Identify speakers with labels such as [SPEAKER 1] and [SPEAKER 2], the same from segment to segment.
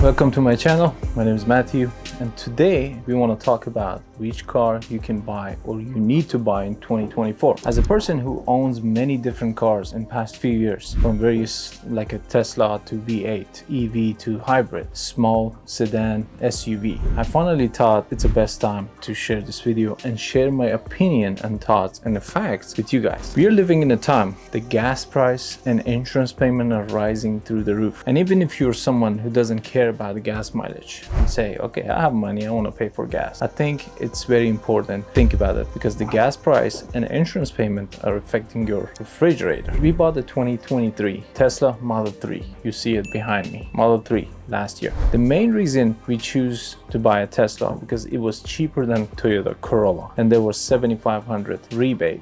[SPEAKER 1] Welcome to my channel. My name is Matthew, and today we want to talk about which car you can buy or you need to buy in 2024. As a person who owns many different cars in past few years, from various like a Tesla to V8, EV to hybrid, small sedan, SUV, I finally thought it's the best time to share this video and share my opinion and thoughts and the facts with you guys. We are living in a time the gas price and insurance payment are rising through the roof, and even if you're someone who doesn't care about the gas mileage and say, okay, I have money, I want to pay for gas, I think it's very important to think about it, because the gas price and insurance payment are affecting your refrigerator. We bought the 2023 Tesla Model 3. You see it behind me, Model 3 last year. The main reason we choose to buy a Tesla because it was cheaper than Toyota Corolla, and there was $7,500 rebate,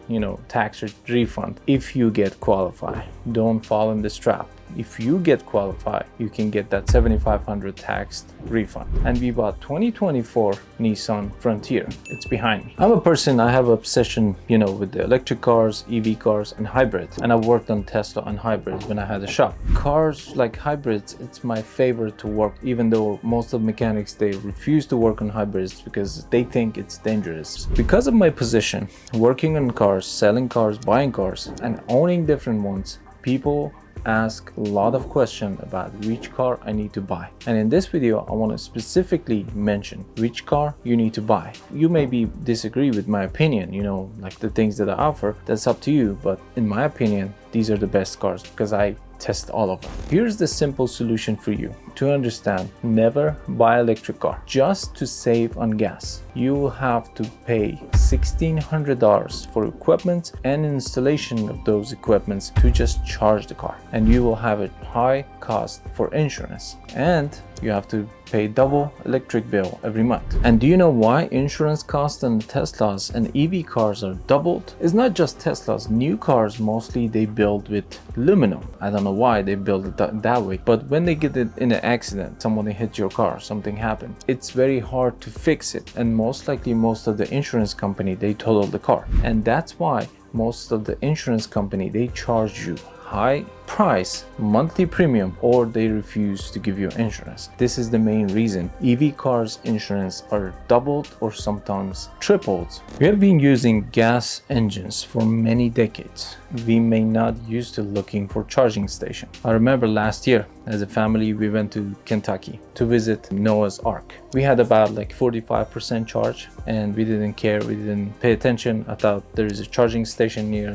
[SPEAKER 1] tax refund if you get qualified. Don't fall in this trap. If you get qualified, you can get that $7,500 taxed refund. And we bought 2024 Nissan Frontier. It's behind me. I'm a person, I have obsession, with the electric cars, EV cars, and hybrids. And I worked on Tesla and hybrids when I had a shop. Cars like hybrids, it's my favorite to work, even though most of mechanics, they refuse to work on hybrids because they think it's dangerous. Because of my position, working on cars, selling cars, buying cars, and owning different ones, people ask a lot of questions about which car I need to buy. And in this video, I want to specifically mention which car you need to buy. You maybe disagree with my opinion, like the things that I offer, that's up to you. But in my opinion, these are the best cars because I test all of them. Here's the simple solution for you to understand. Never buy electric car just to save on gas. You will have to pay $1,600 for equipment and installation of those equipments to just charge the car, and you will have a high cost for insurance, and you have to pay double electric bill every month. And do you know why insurance costs on Teslas and EV cars are doubled? It's not just Teslas. New cars mostly they build with aluminum. I don't know why they build it that way, but when they get it in an accident, somebody hit your car, something happened, it's very hard to fix it, and most likely most of the insurance company they total the car, and that's why most of the insurance company they charge you high price monthly premium, or they refuse to give you insurance. This is the main reason EV cars insurance are doubled or sometimes tripled. We have been using gas engines for many decades. We may not used to looking for charging station. I remember last year as a family we went to Kentucky to visit Noah's Ark. We had about like 45% charge, and we didn't care, we didn't pay attention. I thought there is a charging station near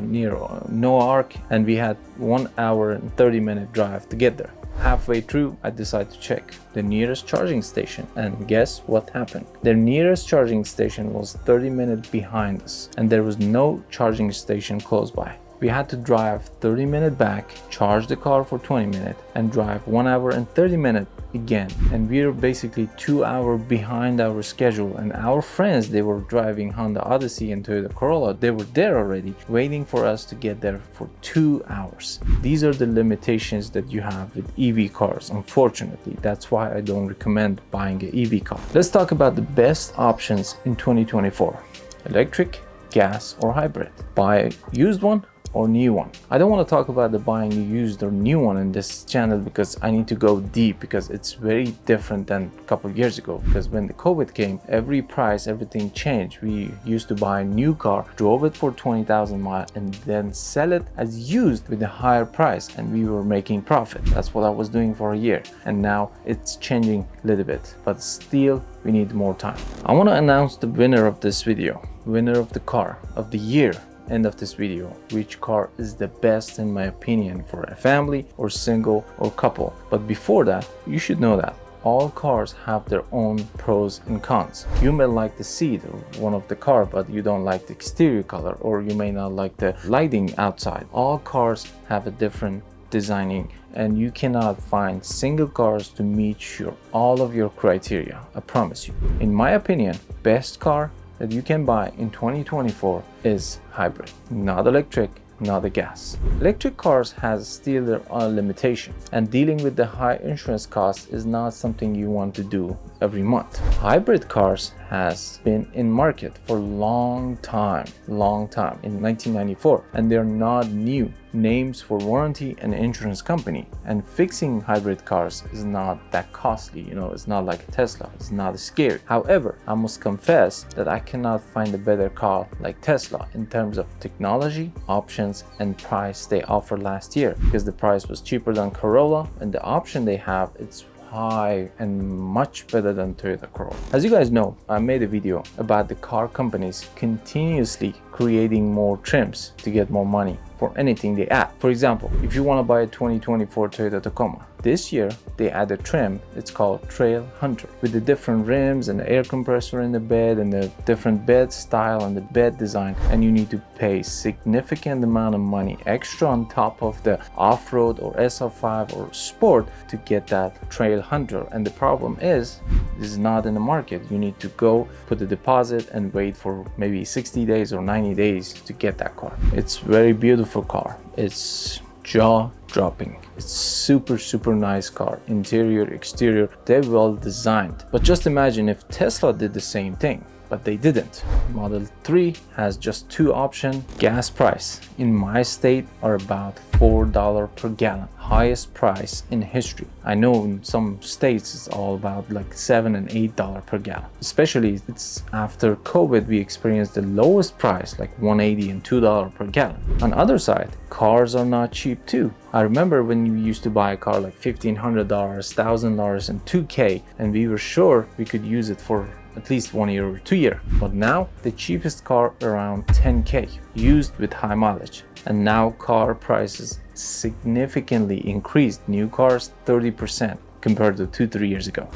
[SPEAKER 1] Noah's Ark, and we had 1 hour and 30-minute drive to get there. Halfway through, I decided to check the nearest charging station, and guess what happened? Their nearest charging station was 30 minutes behind us, and there was no charging station close by. We had to drive 30 minutes back, charge the car for 20 minutes, and drive 1 hour and 30 minutes again. And we were basically 2 hours behind our schedule. And our friends, they were driving Honda Odyssey and Toyota Corolla. They were there already, waiting for us to get there for 2 hours. These are the limitations that you have with EV cars, unfortunately. That's why I don't recommend buying an EV car. Let's talk about the best options in 2024. Electric, gas, or hybrid. Buy a used one or new one. I don't want to talk about the buying a used or new one in this channel because I need to go deep, because it's very different than a couple of years ago. Because when the COVID came, everything changed. We used to buy a new car, drove it for 20,000 miles, and then sell it as used with a higher price, and we were making profit. That's what I was doing for a year, and now it's changing a little bit, but still we need more time. I want to announce the winner of this video, winner of the car of the year. End of this video, which car is the best in my opinion for a family or single or couple. But before that, you should know that all cars have their own pros and cons. You may like the seat or one of the car, but you don't like the exterior color, or you may not like the lighting outside. All cars have a different designing, and you cannot find single cars to meet all of your criteria. I promise you. In my opinion, best car that you can buy in 2024 is hybrid, not electric, not the gas. Electric cars has still their own limitation, and dealing with the high insurance costs is not something you want to do every month. Hybrid cars has been in market for long time, in 1994, and they're not new. names for warranty and insurance company. And fixing hybrid cars is not that costly, it's not like a Tesla, it's not scary. However, I must confess that I cannot find a better car like Tesla in terms of technology, options, and price they offered last year, because the price was cheaper than Corolla and the option they have, it's high and much better than Toyota Corolla. As you guys know, I made a video about the car companies continuously creating more trims to get more money for anything they add. For example, if you want to buy a 2024 Toyota Tacoma, this year they add a trim, it's called Trail Hunter, with the different rims and the air compressor in the bed and the different bed style and the bed design, and you need to pay significant amount of money extra on top of the off-road or SR5 or sport to get that Trail Hunter. And the problem is, this is not in the market. You need to go put the deposit and wait for maybe 60 days or 90 days to get that car. It's very beautiful car. It's jaw-dropping. It's super nice car. Interior, exterior, they're well designed. But just imagine if Tesla did the same thing, but they didn't. Model 3 has just 2 options. Gas price in my state are about $4 per gallon. Highest price in history. I know in some states it's all about like $7 and $8 per gallon. Especially it's after COVID we experienced the lowest price, like $1.80 and $2 per gallon. On the other side, cars are not cheap too. I remember when you used to buy a car like $1,500, $1,000 and $2,000, and we were sure we could use it for at least 1 year or 2 years. But now the cheapest car around $10,000, used with high mileage. And now car prices significantly increased. New cars 30% compared to 2-3 years ago.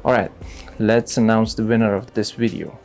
[SPEAKER 1] All right, let's announce the winner of this video.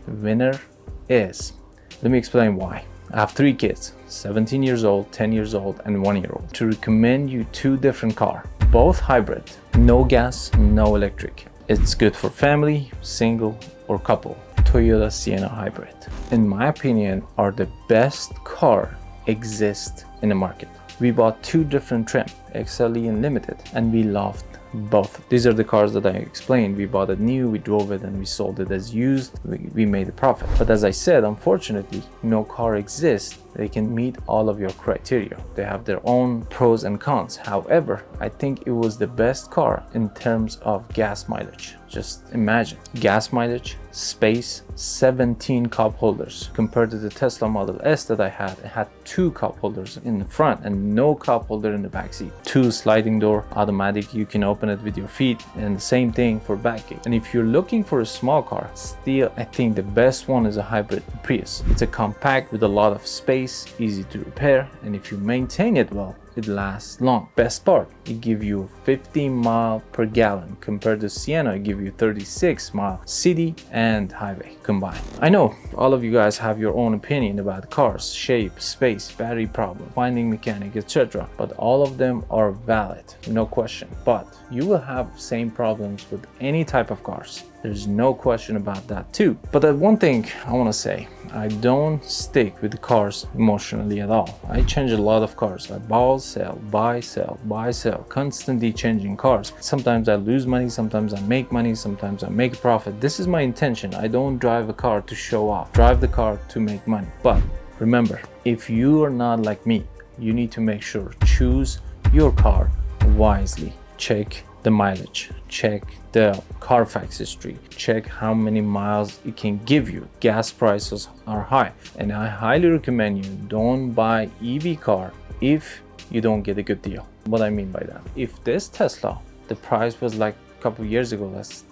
[SPEAKER 1] The winner is, let me explain why. I have 3 kids, 17 years old, 10 years old, and 1 year old. To recommend you 2 different cars, both hybrid, no gas, no electric. It's good for family, single, or couple. Toyota Sienna Hybrid, in my opinion, are the best car exist in the market. We bought 2 different trim, XLE and Limited, and we loved both. These are the cars that I explained. We bought it new, we drove it, and we sold it as used. We made a profit. But as I said, unfortunately, no car exists they can meet all of your criteria. They have their own pros and cons. However, I think it was the best car in terms of gas mileage. Just imagine, gas mileage, space, 17 cup holders, compared to the Tesla Model S that I had. It had 2 cup holders in the front and no cup holder in the back seat. 2 sliding door, automatic, you can open it with your feet, and the same thing for back gate. And if you're looking for a small car, still I think the best one is a hybrid Prius. It's a compact with a lot of space, easy to repair, and if you maintain it well, it lasts long. Best part, it gives you 50 miles per gallon, compared to Sienna, it gives you 36 miles city and highway combined. I know all of you guys have your own opinion about cars, shape, space, battery problem, finding mechanic, etc. But all of them are valid, no question. But you will have same problems with any type of cars. There's no question about that too. But that one thing I want to say, I don't stick with the cars emotionally at all. I change a lot of cars. I buy, sell, buy, sell, buy, sell, constantly changing cars. Sometimes I lose money, sometimes I make money, sometimes I make a profit. This is my intention. I don't drive a car to show off. Drive the car to make money. But remember, if you are not like me, you need to make sure, choose your car wisely. Check the mileage, check the Carfax history, check how many miles it can give you. Gas prices are high, and I highly recommend you don't buy EV car if you don't get a good deal. What I mean by that, if this Tesla, the price was like a couple of years ago,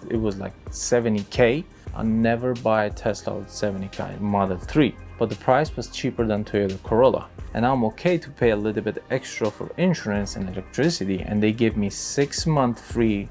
[SPEAKER 1] it was like 70K, I'll never buy a Tesla with 70K Model 3. But the price was cheaper than Toyota Corolla, and I'm okay to pay a little bit extra for insurance and electricity, and they give me 6 months free,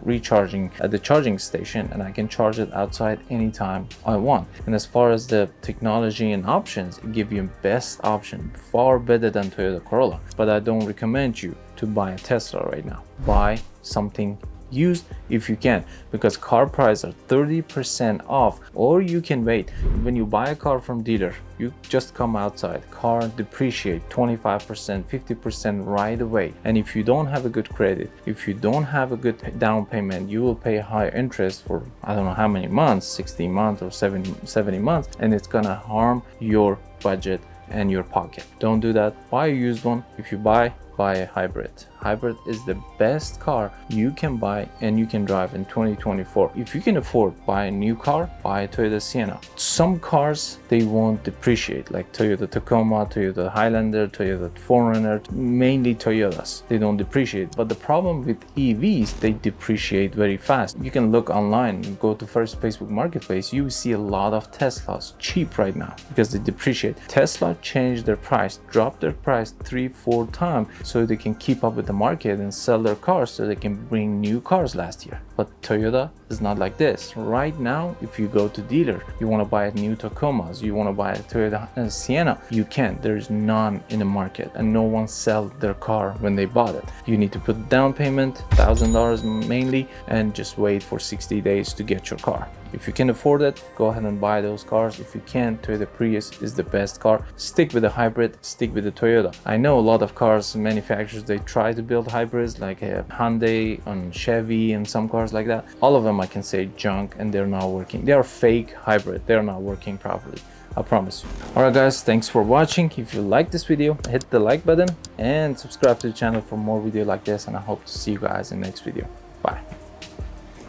[SPEAKER 1] recharging at the charging station, and I can charge it outside anytime I want. And as far as the technology and options, it gives you best option, far better than Toyota Corolla. But I don't recommend you to buy a Tesla right now. Buy something used if you can, because car prices are 30% off, or you can wait. When you buy a car from dealer, you just come outside, car depreciate 25%, 50% right away. And if you don't have a good credit, if you don't have a good down payment, you will pay higher interest for I don't know how many months, 60 months or 70 months, and it's gonna harm your budget and your pocket. Don't do that. Buy a used one. If you buy a hybrid. Hybrid is the best car you can buy and you can drive in 2024. If you can afford buy a new car, buy a Toyota Sienna. Some cars, they won't depreciate, like Toyota Tacoma, Toyota Highlander, Toyota 4Runner, mainly Toyotas. They don't depreciate. But the problem with EVs, they depreciate very fast. You can look online and go to first Facebook Marketplace. You see a lot of Teslas cheap right now because they depreciate. Tesla changed their price, dropped their price 3-4 times so they can keep up with the market and sell their cars so they can bring new cars last year. But Toyota is not like this. Right now, if you go to dealer, you want to buy a new Tacomas, you want to buy a Toyota Sienna, you can't. There's none in the market and no one sell their car when they bought it. You need to put down payment, $1,000 mainly, and just wait for 60 days to get your car. If you can afford it, go ahead and buy those cars. If you can't, Toyota Prius is the best car. Stick with the hybrid, stick with the Toyota. I know a lot of cars manufacturers, they try to build hybrids like Hyundai and Chevy and some cars like that. All of them I can say junk and they're not working. They are fake hybrid. They're not working properly. I promise you. Alright guys, thanks for watching. If you like this video, hit the like button and subscribe to the channel for more videos like this, and I hope to see you guys in the next video. Bye.